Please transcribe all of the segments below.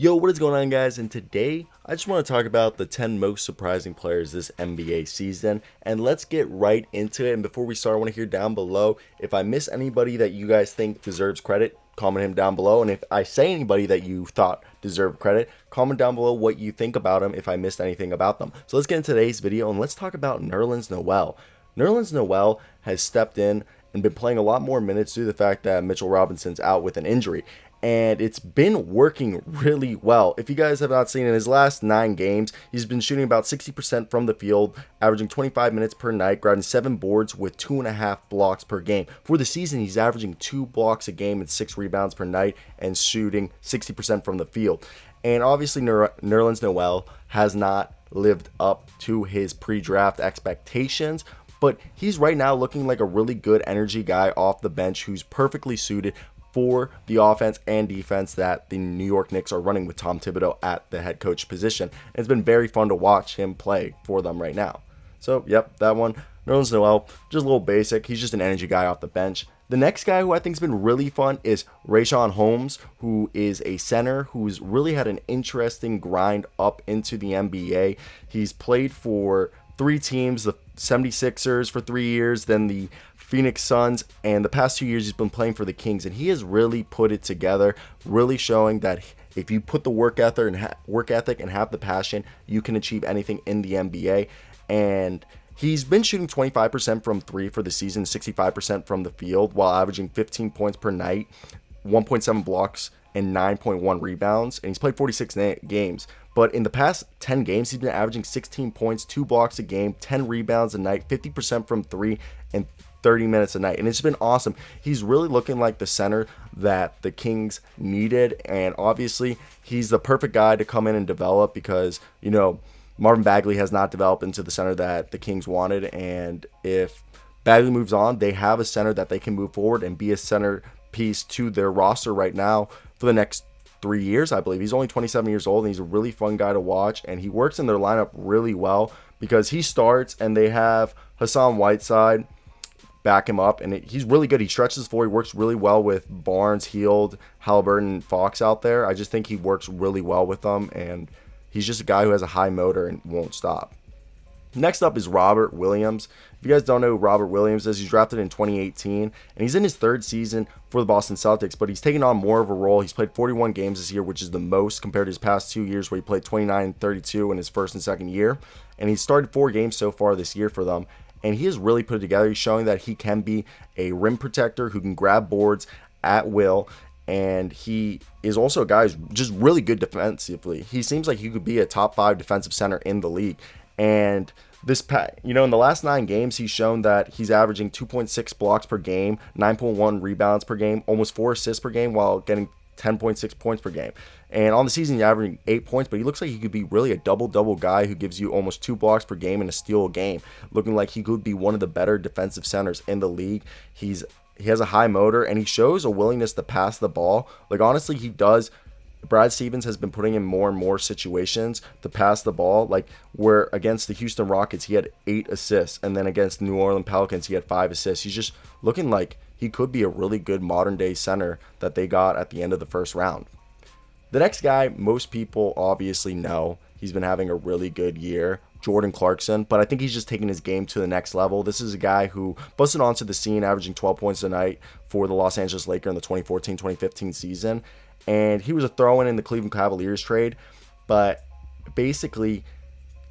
Yo, what is going on, guys? And today I just want to talk about the 10 most surprising players this NBA season. And let's get right into it. And before we start, I want to hear down below if I miss anybody that you guys think deserves credit, comment him down below. And if I say anybody that you thought deserved credit, comment down below what you think about them if I missed anything about them. So let's get into today's video and let's talk about Nerlens Noel. Nerlens Noel has stepped in and been playing a lot more minutes due to the fact that Mitchell Robinson's out with an injury. And it's been working really well. If you guys have not seen, in his last 9 games, he's been shooting about 60% from the field, averaging 25 minutes per night, grabbing 7 boards with 2.5 blocks per game. For the season, he's averaging 2 blocks a game and 6 rebounds per night and shooting 60% from the field. And obviously, Nerlens Noel has not lived up to his pre-draft expectations, but he's right now looking like a really good energy guy off the bench who's perfectly suited for the offense and defense that the New York Knicks are running with Tom Thibodeau at the head coach position. And it's been very fun to watch him play for them right now. So, yep, that one. Nerlens Noel, just a little basic. He's just an energy guy off the bench. The next guy who I think has been really fun is Rayshawn Holmes, who is a center who's really had an interesting grind up into the NBA. He's played for 3 teams, the 76ers for 3 years, then the Phoenix Suns, and the past 2 years he's been playing for the Kings, and he has really put it together, really showing that if you put the work ethic and have the passion, you can achieve anything in the NBA. And he's been shooting 25% from 3 for the season, 65% from the field, while averaging 15 points per night, 1.7 blocks, and 9.1 rebounds, and he's played 46 games. But in the past 10 games, he's been averaging 16 points, 2 blocks a game, 10 rebounds a night, 50% from 3, and 30 minutes a night. And it's been awesome. He's really looking like the center that the Kings needed. And obviously, he's the perfect guy to come in and develop because, you know, Marvin Bagley has not developed into the center that the Kings wanted. And if Bagley moves on, they have a center that they can move forward and be a centerpiece to their roster right now for the next 3 years, I believe. He's only 27 years old, and he's a really fun guy to watch. And he works in their lineup really well because he starts, and they have Hassan Whiteside back him up, and he's really good. He stretches the floor. He works really well with Barnes, Hield, Halliburton, and Fox out there. I just think he works really well with them, and he's just a guy who has a high motor and won't stop. Next up is Robert Williams. If you guys don't know who Robert Williams is, he's drafted in 2018, and he's in his 3rd season for the Boston Celtics, but he's taken on more of a role. He's played 41 games this year, which is the most compared to his past 2 years where he played 29 and 32 in his 1st and 2nd year, and he's started 4 games so far this year for them. And he has really put it together. He's showing that he can be a rim protector who can grab boards at will. And he is also a guy who's just really good defensively. He seems like he could be a top 5 defensive center in the league. And in the last 9 games, he's shown that he's averaging 2.6 blocks per game, 9.1 rebounds per game, almost 4 assists per game, while getting 10.6 points per game. And on the season, he's averaging 8 points, but he looks like he could be really a double-double guy who gives you almost 2 blocks per game and a steal a game, looking like he could be one of the better defensive centers in the league. He has a high motor, and he shows a willingness to pass the ball. Like, honestly, he does. Brad Stevens has been putting in more and more situations to pass the ball, like where against the Houston Rockets, he had 8 assists, and then against New Orleans Pelicans, he had 5 assists. He's just looking like he could be a really good modern-day center that they got at the end of the 1st round. The next guy, most people obviously know. He's been having a really good year, Jordan Clarkson, but I think he's just taking his game to the next level. This is a guy who busted onto the scene, averaging 12 points a night for the Los Angeles Lakers in the 2014-2015 season, and he was a throw-in in the Cleveland Cavaliers trade, but basically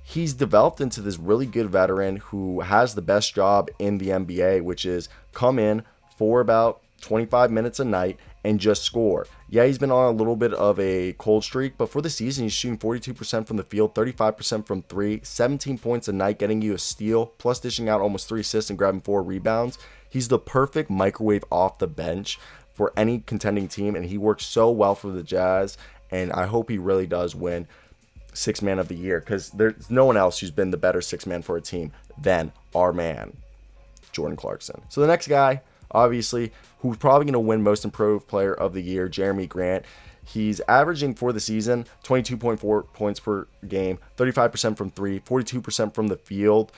he's developed into this really good veteran who has the best job in the NBA, which is come in for about 25 minutes a night and just score. Yeah, he's been on a little bit of a cold streak, but for the season, he's shooting 42% from the field, 35% from 3, 17 points a night, getting you a steal, plus dishing out almost 3 assists and grabbing 4 rebounds. He's the perfect microwave off the bench for any contending team, and he works so well for the Jazz, and I hope he really does win 6th Man of the Year, because there's no one else who's been the better 6th man for a team than our man, Jordan Clarkson. So the next guy, obviously, who's probably going to win Most Improved Player of the Year, Jeremy Grant. He's averaging for the season 22.4 points per game, 35% from 3, 42% from the field,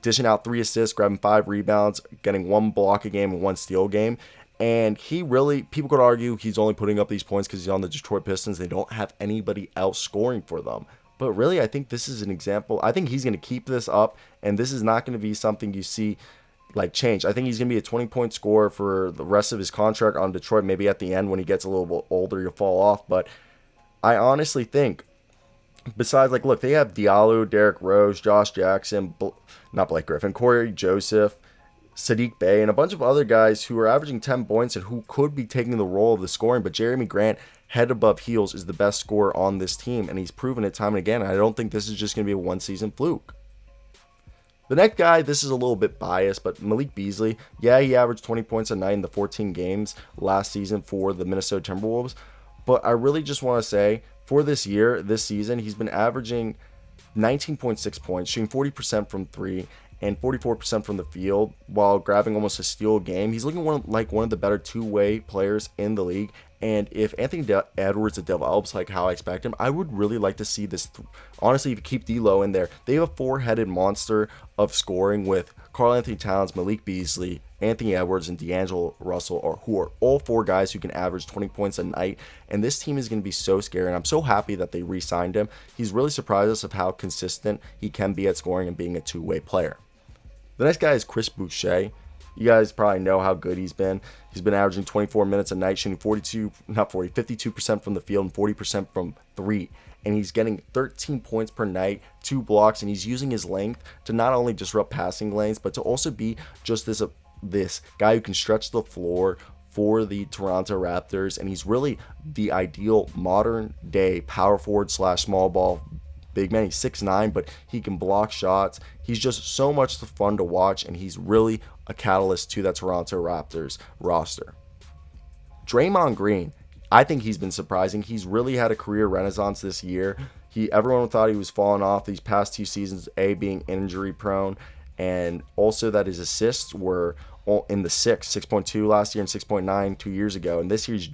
dishing out 3 assists, grabbing 5 rebounds, getting 1 block a game and 1 steal a game. And he really, people could argue he's only putting up these points because he's on the Detroit Pistons. They don't have anybody else scoring for them. But really, I think this is an example. I think he's going to keep this up, and this is not going to be something you see like change. I think he's going to be a 20-point scorer for the rest of his contract on Detroit. Maybe at the end when he gets a little bit older, he'll fall off. But I honestly think, besides, like, look, they have Diallo, Derrick Rose, Josh Jackson, not Blake Griffin, Corey Joseph, Sadiq Bey, and a bunch of other guys who are averaging 10 points and who could be taking the role of the scoring. But Jeremy Grant, head above heels, is the best scorer on this team, and he's proven it time and again. And I don't think this is just going to be a one-season fluke. The next guy, this is a little bit biased, but Malik Beasley, yeah, he averaged 20 points a night in the 14 games last season for the Minnesota Timberwolves. But I really just want to say, for this season, he's been averaging 19.6 points, shooting 40% from three and 44% from the field while grabbing almost a steal a game. He's looking like one of the better two-way players in the league. And if Anthony Edwards develops like how I expect him, I would really like to see this. Honestly, if you keep D'Lo in there, they have a four-headed monster of scoring with Karl-Anthony Towns, Malik Beasley, Anthony Edwards, and D'Angelo Russell, who are all four guys who can average 20 points a night. And this team is going to be so scary, and I'm so happy that they re-signed him. He's really surprised us of how consistent he can be at scoring and being a two-way player. The next guy is Chris Boucher. You guys probably know how good he's been. He's been averaging 24 minutes a night, shooting 52% from the field and 40% from three. And he's getting 13 points per night, 2 blocks, and he's using his length to not only disrupt passing lanes, but to also be just this guy who can stretch the floor for the Toronto Raptors. And he's really the ideal modern day power forward / small ball big man. He's 6'9", but he can block shots. He's just so much fun to watch, and he's really a catalyst to that Toronto Raptors roster. Draymond Green, I think he's been surprising. He's really had a career renaissance this year. Everyone thought he was falling off these past 2 seasons, being injury prone, and also that his assists were all in the 6.2 last year and 6.9 2 years ago. And this year he's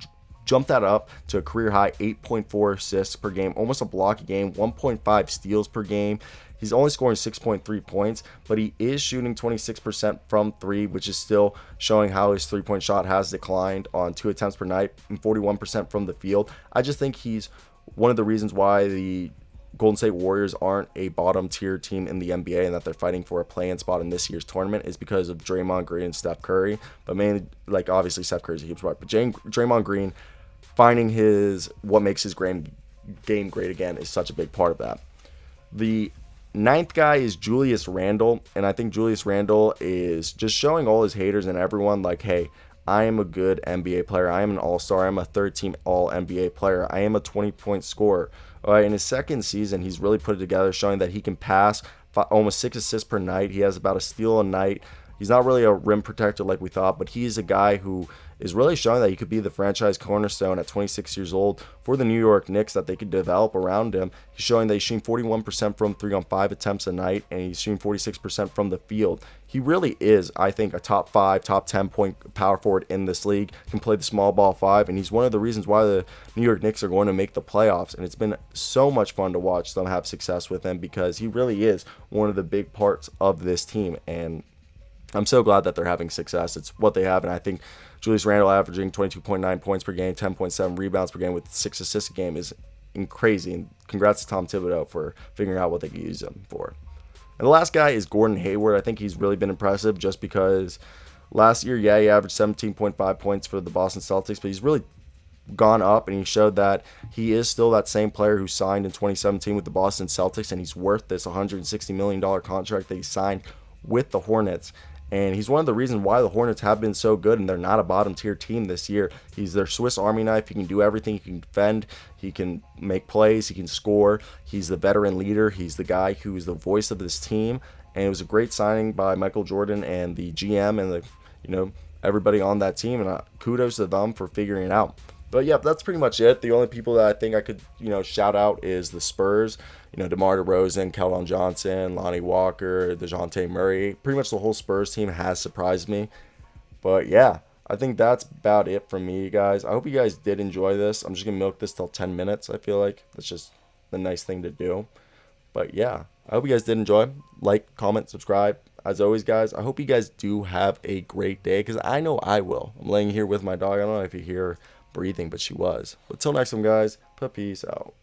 jumped that up to a career high 8.4 assists per game, almost a block a game, 1.5 steals per game. He's only scoring 6.3 points, but he is shooting 26% from three, which is still showing how his three-point shot has declined on 2 attempts per night and 41% from the field. I just think he's one of the reasons why the Golden State Warriors aren't a bottom-tier team in the NBA and that they're fighting for a play-in spot in this year's tournament is because of Draymond Green and Steph Curry. But mainly, like, obviously Steph Curry's a huge part, but Draymond Green finding what makes his game great again is such a big part of that. The ninth guy is Julius Randle, and I think Julius Randle is just showing all his haters and everyone, like, hey, I am a good NBA player. I am an all-star. I'm a third-team all-NBA player. I am a 20-point scorer. All right, in his second season, he's really put it together, showing that he can pass almost 6 assists per night. He has about a steal a night. He's not really a rim protector like we thought, but he's a guy who is really showing that he could be the franchise cornerstone at 26 years old for the New York Knicks, that they could develop around him. He's showing that he's shooting 41% from three on 5 attempts a night, and he's shooting 46% from the field. He really is, I think, a top 5, top 10 point power forward in this league, can play the small ball 5, and he's one of the reasons why the New York Knicks are going to make the playoffs. And it's been so much fun to watch them have success with him because he really is one of the big parts of this team. And I'm so glad that they're having success. It's what they have, and I think Julius Randle averaging 22.9 points per game, 10.7 rebounds per game with 6 assists a game is crazy. And congrats to Tom Thibodeau for figuring out what they could use him for. And the last guy is Gordon Hayward. I think he's really been impressive just because last year, he averaged 17.5 points for the Boston Celtics, but he's really gone up, and he showed that he is still that same player who signed in 2017 with the Boston Celtics, and he's worth this $160 million contract that he signed with the Hornets. And he's one of the reasons why the Hornets have been so good, and they're not a bottom-tier team this year. He's their Swiss Army knife. He can do everything. He can defend. He can make plays. He can score. He's the veteran leader. He's the guy who is the voice of this team. And it was a great signing by Michael Jordan and the GM and everybody on that team. And kudos to them for figuring it out. But yeah, that's pretty much it. The only people that I think I could, shout out is the Spurs. DeMar DeRozan, Keldon Johnson, Lonnie Walker, DeJounte Murray. Pretty much the whole Spurs team has surprised me. But yeah, I think that's about it from me, guys. I hope you guys did enjoy this. I'm just going to milk this till 10 minutes, I feel like. That's just the nice thing to do. But yeah, I hope you guys did enjoy. Like, comment, subscribe. as always, guys, I hope you guys do have a great day, because I know I will. I'm laying here with my dog. I don't know if you hear her breathing, but she was. But till next time, guys, peace out.